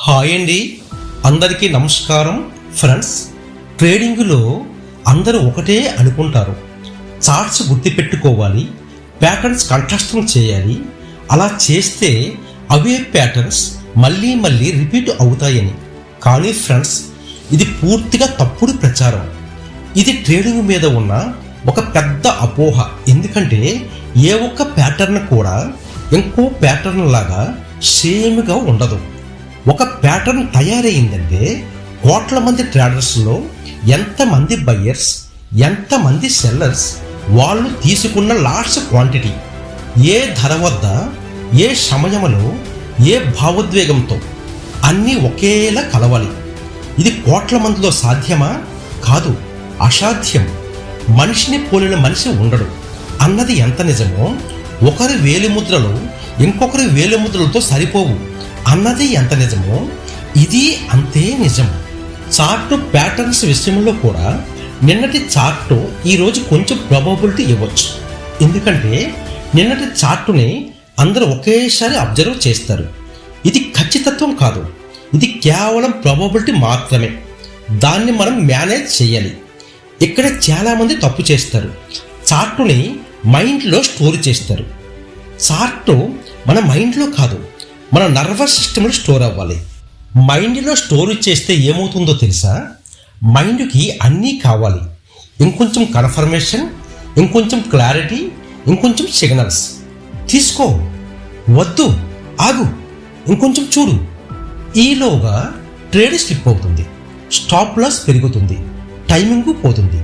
Hi అండి, అందరికీ నమస్కారం. ఫ్రెండ్స్, ట్రేడింగ్లో అందరూ ఒకటే అనుకుంటారు. చార్ట్స్ గుర్తుపెట్టుకోవాలి, ప్యాటర్న్స్ కంఠస్థం చేయాలి. అలా చేస్తే అవే ప్యాటర్న్స్ మళ్ళీ మళ్ళీ రిపీట్ అవుతాయని. కానీ ఫ్రెండ్స్, ఇది పూర్తిగా తప్పుడు ప్రచారం. ఇది ట్రేడింగ్ మీద ఉన్న ఒక పెద్ద అపోహ. ఎందుకంటే ఏ ఒక్క ప్యాటర్న్ కూడా ఇంకో ప్యాటర్న్ లాగా సేమ్గా ఉండదు. ఒక ప్యాటర్న్ తయారైందంటే కోట్ల మంది ట్రేడర్స్లో ఎంతమంది బయ్యర్స్, ఎంతమంది సెల్లర్స్, వాళ్ళు తీసుకున్న లాట్స్ క్వాంటిటీ, ఏ ధర వద్ద, ఏ సమయంలో, ఏ భావోద్వేగంతో అన్నీ ఒకేలా కలవాలి. ఇది కోట్ల మందిలో సాధ్యమా? కాదు, అసాధ్యం. మనిషిని పోలిన మనిషి ఉండడు అన్నది ఎంత నిజమో, ఒకరి వేలిముద్రలు ఇంకొకరి వేలిముద్రలతో సరిపోవు అన్నది ఎంత నిజమో, ఇది అంతే నిజం. చార్ట్ ప్యాటర్న్స్ విషయంలో కూడా నిన్నటి చార్టు ఈరోజు కొంచెం ప్రాబబిలిటీ ఇవ్వచ్చు. ఎందుకంటే నిన్నటి చార్టుని అందరూ ఒకేసారి అబ్జర్వ్ చేస్తారు. ఇది ఖచ్చితత్వం కాదు, ఇది కేవలం ప్రాబబిలిటీ మాత్రమే. దాన్ని మనం మేనేజ్ చేయాలి. ఇక్కడ చాలామంది తప్పు చేస్తారు. చార్టుని మైండ్లో స్టోర్ చేస్తారు. చార్టు మన మైండ్లో కాదు, మన నర్వస్ సిస్టంలో స్టోర్ అవ్వాలి. మైండ్లో స్టోర్ చేస్తే ఏమవుతుందో తెలుసా? మైండ్కి అన్నీ కావాలి. ఇంకొంచెం కన్ఫర్మేషన్, ఇంకొంచెం క్లారిటీ, ఇంకొంచెం సిగ్నల్స్. తీసుకో, వద్దు, ఆగు, ఇంకొంచెం చూడు. ఈలోగా ట్రేడ్ స్లిప్ అవుతుంది, స్టాప్ లాస్ పెరుగుతుంది, టైమింగ్ పోతుంది.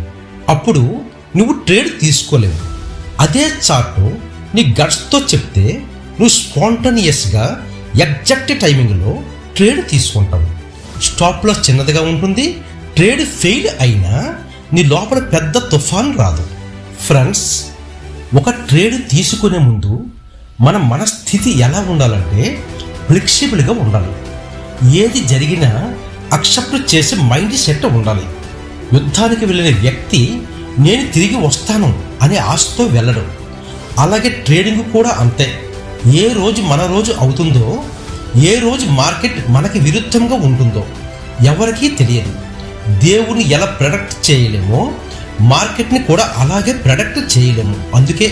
అప్పుడు నువ్వు ట్రేడ్ తీసుకోలేవు. అదే చార్టు నీ గట్స్తో చెప్తే నువ్వు స్పాంటనియస్గా ఎగ్జాక్ట్ టైమింగ్లో ట్రేడ్ తీసుకుంటావు. స్టాప్ లాస్ చిన్నదిగా ఉంటుంది. ట్రేడ్ ఫెయిల్ అయినా నీ లోపల పెద్ద తుఫాన్ రాదు. ఫ్రెండ్స్, ఒక ట్రేడ్ తీసుకునే ముందు మన మనస్థితి ఎలా ఉండాలంటే ఫ్లెక్సిబుల్గా ఉండాలి. ఏది జరిగినా అక్సెప్ట్ చేసే మైండ్ సెట్ ఉండాలి. యుద్ధానికి వెళ్ళిన వ్యక్తి నేను తిరిగి వస్తాను అనే ఆశతో వెళ్ళడం. అలాగే ట్రేడింగ్ కూడా అంతే. ఏ రోజు మన రోజు అవుతుందో, ఏ రోజు మార్కెట్ మనకి విరుద్ధంగా ఉంటుందో ఎవరికీ తెలియదు. దేవుని ఎలా ప్రొడక్ట్ చేయలేమో మార్కెట్ని కూడా అలాగే ప్రొడక్ట్ చేయలేము. అందుకే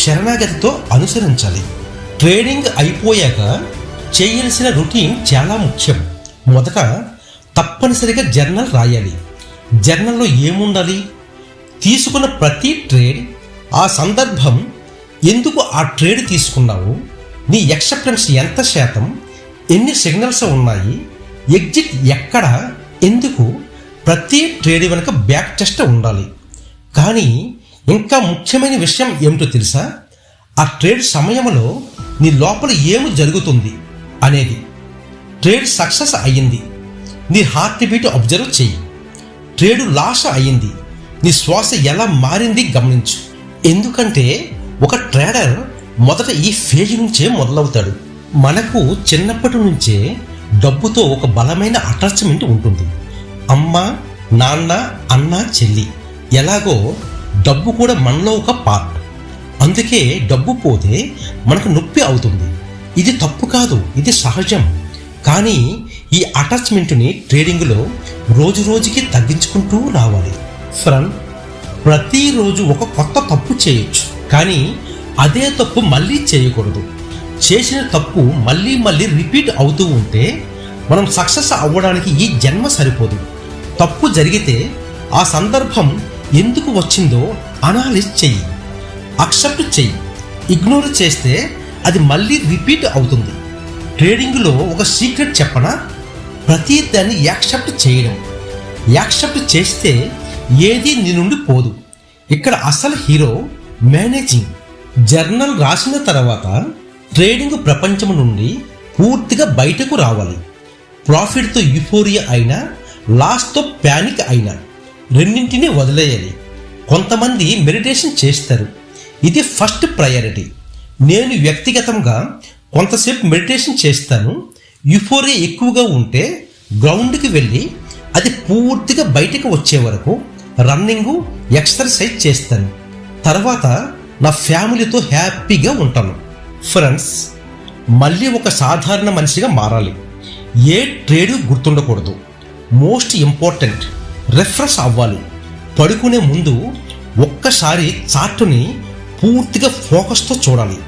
శరణాగతితో అనుసరించాలి. ట్రేడింగ్ అయిపోయాక చేయాల్సిన రొటీన్ చాలా ముఖ్యం. మొదట తప్పనిసరిగా జర్నల్ రాయాలి. జర్నల్లో ఏముండాలి? తీసుకున్న ప్రతి ట్రేడ్, ఆ సందర్భం, ఎందుకు ఆ ట్రేడ్ తీసుకున్నావు, నీ యాక్సెప్టెన్స్ ఎంత శాతం, ఎన్ని సిగ్నల్స్ ఉన్నాయి, ఎగ్జిట్ ఎక్కడ, ఎందుకు, ప్రతి ట్రేడ్ వెనుక బ్యాక్ టెస్ట్ ఉండాలి. కానీ ఇంకా ముఖ్యమైన విషయం ఏమిటో తెలుసా? ఆ ట్రేడ్ సమయంలో నీ లోపల ఏమి జరుగుతుంది అనేది. ట్రేడ్ సక్సెస్ అయ్యింది, నీ హార్ట్ బీట్ అబ్జర్వ్ చెయ్యి. ట్రేడ్ లాస్ అయ్యింది, నీ శ్వాస ఎలా మారింది గమనించు. ఎందుకంటే ఒక ట్రేడర్ మొదట ఈ ఫేజ్ నుంచే మొదలవుతాడు. మనకు చిన్నప్పటి నుంచే డబ్బుతో ఒక బలమైన అటాచ్మెంట్ ఉంటుంది. అమ్మ, నాన్న, అన్న, చెల్లి, ఎలాగో డబ్బు కూడా మనలో ఒక పార్ట్. అందుకే డబ్బు పోతే మనకు నొప్పి అవుతుంది. ఇది తప్పు కాదు, ఇది సహజం. కానీ ఈ అటాచ్మెంట్ని ట్రేడింగ్లో రోజు రోజుకి తగ్గించుకుంటూ రావాలి. ఫ్రెండ్, ప్రతిరోజు ఒక కొత్త తప్పు చేయొచ్చు, కానీ అదే తప్పు మళ్ళీ చేయకూడదు. చేసిన తప్పు మళ్ళీ మళ్ళీ రిపీట్ అవుతూ ఉంటే మనం సక్సెస్ అవ్వడానికి ఈ జన్మ సరిపోదు. తప్పు జరిగితే ఆ సందర్భం ఎందుకు వచ్చిందో అనాలిసిస్ చెయ్యి, అక్సెప్ట్ చెయ్యి. ఇగ్నోర్ చేస్తే అది మళ్ళీ రిపీట్ అవుతుంది. ట్రేడింగ్లో ఒక సీక్రెట్ చెప్పనా? ప్రతి దాన్ని యాక్సెప్ట్ చేయడం. యాక్సెప్ట్ చేస్తే ఏది నీ నుండి పోదు. ఇక్కడ అసలు హీరో మేనేజింగ్. జర్నల్ రాసిన తర్వాత ట్రేడింగ్ ప్రపంచం నుండి పూర్తిగా బయటకు రావాలి. ప్రాఫిట్తో యూఫోరియా అయినా, లాస్తో ప్యానిక్ అయినా రెండింటినీ వదిలేయాలి. కొంతమంది మెడిటేషన్ చేస్తారు, ఇది ఫస్ట్ ప్రయారిటీ. నేను వ్యక్తిగతంగా కొంతసేపు మెడిటేషన్ చేస్తాను. యూఫోరియా ఎక్కువగా ఉంటే గ్రౌండ్కి వెళ్ళి అది పూర్తిగా బయటకు వచ్చే వరకు రన్నింగు, ఎక్సర్సైజ్ చేస్తాను. తర్వాత నా ఫ్యామిలీతో హ్యాపీగా ఉంటాను. ఫ్రెండ్స్, మళ్ళీ ఒక సాధారణ మనిషిగా మారాలి. ఏ ట్రేడు గుర్తుండకూడదు. మోస్ట్ ఇంపార్టెంట్, రిఫ్రెష్ అవ్వాలి. పడుకునే ముందు ఒక్కసారి చార్టుని పూర్తిగా ఫోకస్తో చూడాలి.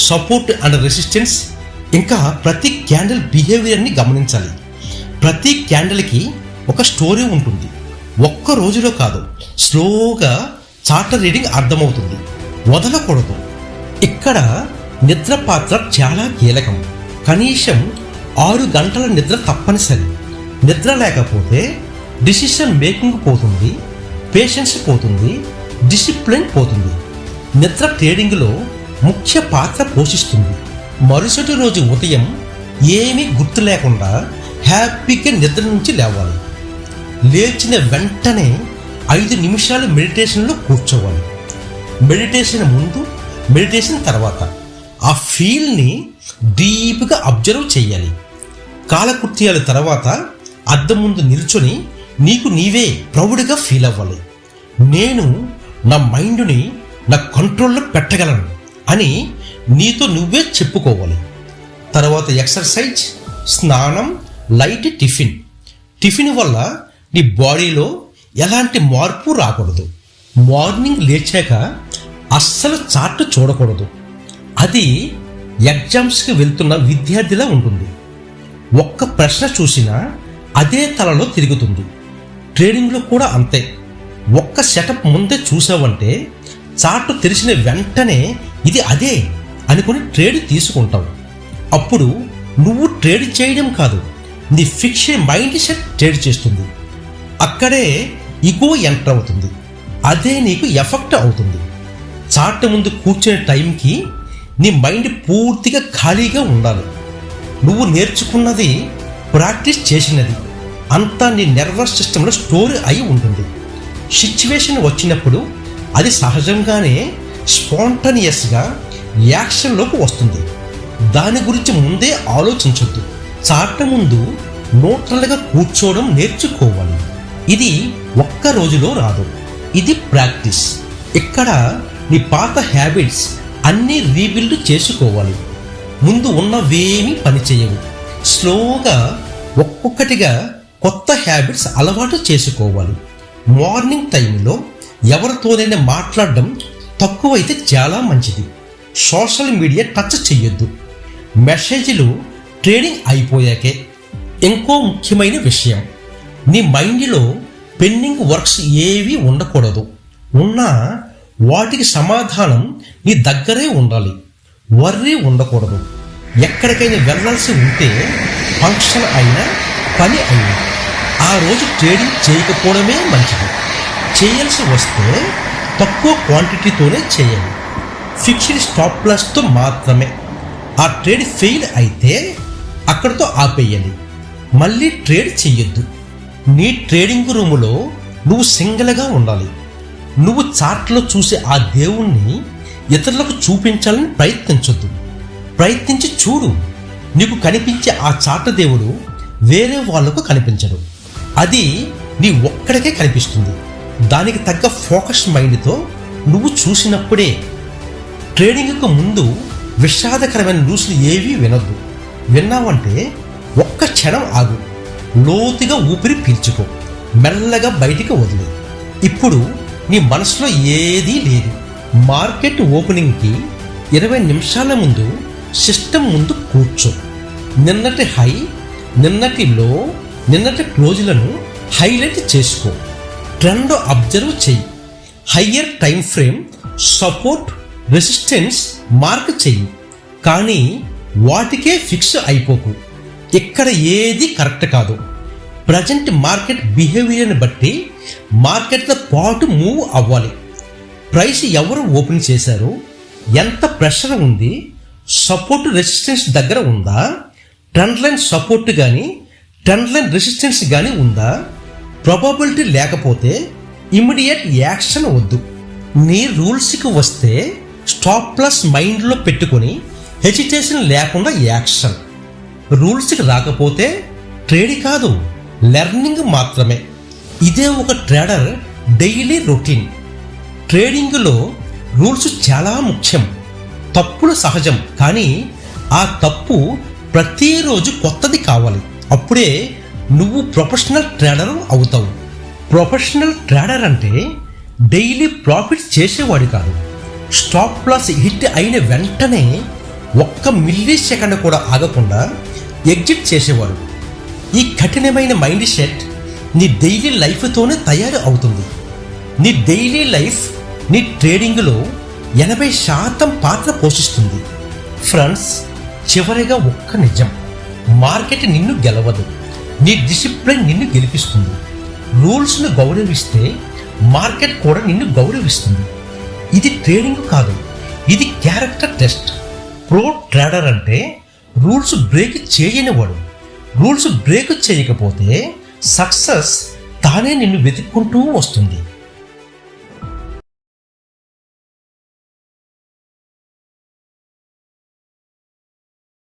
సపోర్ట్ అండ్ రెసిస్టెన్స్, ఇంకా ప్రతి క్యాండిల్ బిహేవియర్ని గమనించాలి. ప్రతి క్యాండిల్కి ఒక స్టోరీ ఉంటుంది. ఒక్క రోజులో కాదు, స్లోగా చార్ట్ రీడింగ్ అర్థమవుతుంది. వదలకూడదు. ఇక్కడ నిద్ర పాత్ర చాలా కీలకం. కనీసం 6 గంటల నిద్ర తప్పనిసరి. నిద్ర లేకపోతే డిసిషన్ మేకింగ్ పోతుంది, పేషెన్స్ పోతుంది, డిసిప్లిన్ పోతుంది. నిద్ర ట్రేడింగ్లో ముఖ్య పాత్ర పోషిస్తుంది. మరుసటి రోజు ఉదయం ఏమీ గుర్తు లేకుండా హ్యాపీగా నిద్ర నుంచి లేవాలి. లేచిన వెంటనే 5 నిమిషాలు మెడిటేషన్లో కూర్చోవాలి. మెడిటేషన్ ముందు, మెడిటేషన్ తర్వాత ఆ ఫీల్ని డీప్గా అబ్జర్వ్ చేయాలి. కాలకృత్యాల తర్వాత అద్దం ముందు నిల్చొని నీకు నీవే ప్రౌడ్గా ఫీల్ అవ్వాలి. నేను నా మైండ్ని నా కంట్రోల్లో పెట్టగలను అని నీతో నువ్వే చెప్పుకోవాలి. తర్వాత ఎక్సర్సైజ్, స్నానం, లైట్ టిఫిన్ వల్ల నీ బాడీలో ఎలాంటి మార్పు రాకూడదు. మార్నింగ్ లేచాక అస్సలు చార్ట్ చూడకూడదు. అది ఎగ్జామ్స్కి వెళ్తున్న విద్యార్థిలా ఉంటుంది. ఒక్క ప్రశ్న చూసినా అదే తలలో తిరుగుతుంది. ట్రేడింగ్లో కూడా అంతే. ఒక్క సెటప్ ముందే చూసావంటే చార్ట్ తెరిచిన వెంటనే ఇది అదే అనుకుని ట్రేడ్ తీసుకుంటావు. అప్పుడు నువ్వు ట్రేడ్ చేయడం కాదు, నీ ఫిక్షన్ మైండ్ సెట్ ట్రేడ్ చేస్తుంది. అక్కడే ఇగో ఎంటర్ అవుతుంది. అదే నీకు ఎఫెక్ట్ అవుతుంది. చార్ట్ ముందు కూర్చునే టైంకి నీ మైండ్ పూర్తిగా ఖాళీగా ఉండాలి. నువ్వు నేర్చుకున్నది, ప్రాక్టీస్ చేసినది అంతా నీ నర్వస్ సిస్టంలో స్టోర్ అయి ఉంటుంది. సిచ్యువేషన్ వచ్చినప్పుడు అది సహజంగానే స్పాంటనియస్గా యాక్షన్లోకి వస్తుంది. దాని గురించి ముందే ఆలోచించొద్దు. చార్ట్ ముందు న్యూట్రల్గా కూర్చోవడం నేర్చుకోవాలి. ఇది ఒక్క రోజులో రాదు, ఇది ప్రాక్టీస్. ఇక్కడ నీ పాత హ్యాబిట్స్ అన్నీ రీబిల్డ్ చేసుకోవాలి. ముందు ఉన్నవేమీ పనిచేయవు. స్లోగా ఒక్కొక్కటిగా కొత్త హ్యాబిట్స్ అలవాటు చేసుకోవాలి. మార్నింగ్ టైంలో ఎవరితోనైనా మాట్లాడడం తక్కువైతే చాలా మంచిది. సోషల్ మీడియా టచ్ చెయ్యొద్దు. మెసేజ్లు ట్రేడింగ్ అయిపోయాకే. ఇంకో ముఖ్యమైన విషయం, నీ మైండ్లో పెండింగ్ వర్క్స్ ఏవి ఉండకూడదు. ఉన్నా వాటికి సమాధానం నీ దగ్గరే ఉండాలి. వర్రీ ఉండకూడదు. ఎక్కడికైనా వెళ్ళాల్సి ఉంటే ఫంక్షన్ అయినా పని అయినా ఆ రోజు ట్రేడింగ్ చేయకపోవడమే మంచిది. చేయాల్సి వస్తే తక్కువ క్వాంటిటీతోనే చేయాలి. ఫిక్స్డ్ స్టాప్ లాస్తో మాత్రమే. ఆ ట్రేడ్ ఫెయిల్ అయితే అక్కడితో ఆపేయాలి. మళ్ళీ ట్రేడ్ చెయ్యొద్దు. నీ ట్రేడింగ్ రూములో నువ్వు సింగిల్గా ఉండాలి. నువ్వు చార్ట్లో చూసే ఆ దేవుణ్ణి ఇతరులకు చూపించాలని ప్రయత్నించొద్దు. ప్రయత్నించి చూడు. నీకు కనిపించే ఆ చార్ట్ దేవుడు వేరే వాళ్లకు కనిపించడు. అది నీ ఒక్కడికే కనిపిస్తుంది. దానికి తగ్గ ఫోకస్ మైండ్తో నువ్వు చూసినప్పుడే. ట్రేడింగ్కు ముందు విషాదకరమైన న్యూస్లు ఏవీ వినొద్దు. విన్నావంటే ఒక్క క్షణం ఆగు. లోతుగా ఊపిరి పీల్చుకో. మెల్లగా బయటికి వదిలే. ఇప్పుడు నీ మనసులో ఏదీ లేదు. మార్కెట్ ఓపెనింగ్కి 20 నిమిషాల ముందు సిస్టమ్ ముందు కూర్చో. నిన్నటి హై, నిన్నటి లో, నిన్నటి క్లోజ్లను హైలైట్ చేసుకో. ట్రెండ్ అబ్జర్వ్ చెయ్యి. Higher time frame, support, resistance mark చెయ్యి. కానీ వాటికే ఫిక్స్ అయిపోకు. ఇక్కడ ఏది కరెక్ట్ కాదు. ప్రజెంట్ మార్కెట్ బిహేవియర్ని బట్టి మార్కెట్తో పాటు మూవ్ అవ్వాలి. ప్రైస్ ఎవరు ఓపెన్ చేశారు, ఎంత ప్రెషర్ ఉంది, సపోర్ట్ రెసిస్టెన్స్ దగ్గర ఉందా, ట్రెండ్ లైన్ సపోర్ట్ కానీ ట్రెండ్ లైన్ రెసిస్టెన్స్ కానీ ఉందా. ప్రాబబిలిటీ లేకపోతే ఇమ్మీడియట్ యాక్షన్ వద్దు. నీ రూల్స్కి వస్తే స్టాప్ లాస్ మైండ్లో పెట్టుకొని హెజిటేషన్ లేకుండా యాక్షన్. రూల్స్కి రాకపోతే ట్రేడ్ కాదు, లెర్నింగ్ మాత్రమే. ఇదే ఒక ట్రేడర్ డైలీ రొటీన్. ట్రేడింగ్లో రూల్స్ చాలా ముఖ్యం. తప్పులు సహజం, కానీ ఆ తప్పు ప్రతిరోజు కొత్తది కావాలి. అప్పుడే నువ్వు ప్రొఫెషనల్ ట్రేడర్ అవుతావు. ప్రొఫెషనల్ ట్రేడర్ అంటే డైలీ ప్రాఫిట్స్ చేసేవాడు కాదు. స్టాప్ లాస్ హిట్ అయిన వెంటనే 1 మిల్లీ సెకండ్ కూడా ఆగకుండా ఎగ్జిట్ చేసేవాడు. ఈ కఠినమైన మైండ్ సెట్ నీ డైలీ లైఫ్తోనే తయారు అవుతుంది. నీ డైలీ లైఫ్ నీ ట్రేడింగ్లో 80% పాత్ర పోషిస్తుంది. ఫ్రెండ్స్, చివరిగా ఒక్క నిజం, మార్కెట్ నిన్ను గెలవదు, నీ డిసిప్లిన్ నిన్ను గెలిపిస్తుంది. రూల్స్ను గౌరవిస్తే మార్కెట్ కూడా నిన్ను గౌరవిస్తుంది. ఇది ట్రేడింగ్ కాదు, ఇది క్యారెక్టర్ టెస్ట్. ప్రో ట్రేడర్ అంటే రూల్స్ బ్రేక్ చేయనివాడు. రూల్స్ బ్రేక్ చేయకపోతే సక్సెస్ తానే నిన్ను వెతుక్కుంటూ వస్తుంది.